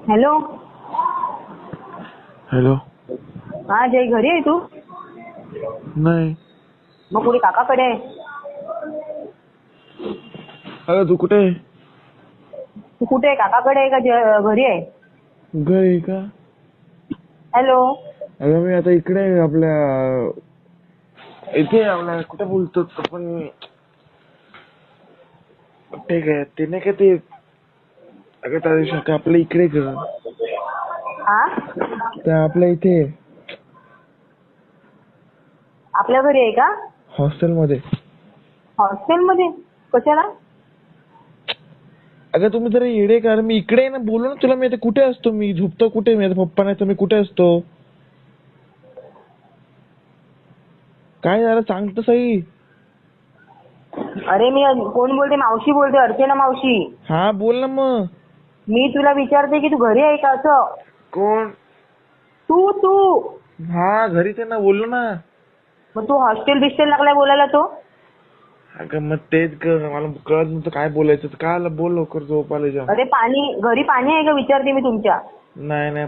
Hello. Hello. हा जय, घरी आहे तू? नाही. मग कुठे काकाकडे आहे? अगं तू कुठे आहे? तू कुठे आहे, काकाकडे आहे का घरी आहे? घरी का? हॅलो. अगं मी आता इकडे आहे, आपल्या इथे आपल्या कुठे बोलतो आपण, ठीक आहे ते नाही का ते, अगं त्या दिवशी आपल्या इकडे ग, हा, त्या आपल्या इथे आपल्या घरी आहे का? हॉस्टेलमध्ये. हॉस्टेलमध्ये कशाला? अगं तुम्ही जरा येडे का? मी इकडे आहे ना, बोलू ना तुला. मी आता कुठे असतो? मी झोपतो कुठे? मी आता पप्पा नाही तर मी कुठे असतो? काय झालं सांग तर सही. अरे मी कोण बोलते? मावशी बोलते, अर्चना मावशी. हा बोल ना मग. मी तुला विचारते की तू घरी आहे का असं. कोण? तू तू हा घरीच आहे ना, बोललो ना. मग तू हॉस्टेल बिस्टेल लागलाय बोलायला तो? अगं मग तेच ग, मला कळत नव्हतं काय बोलायचं. काय बोल लवकर, झोप आली जा. अरे पाणी, घरी पाणी आहे का विचारते मी तुमच्या? नाही नाही.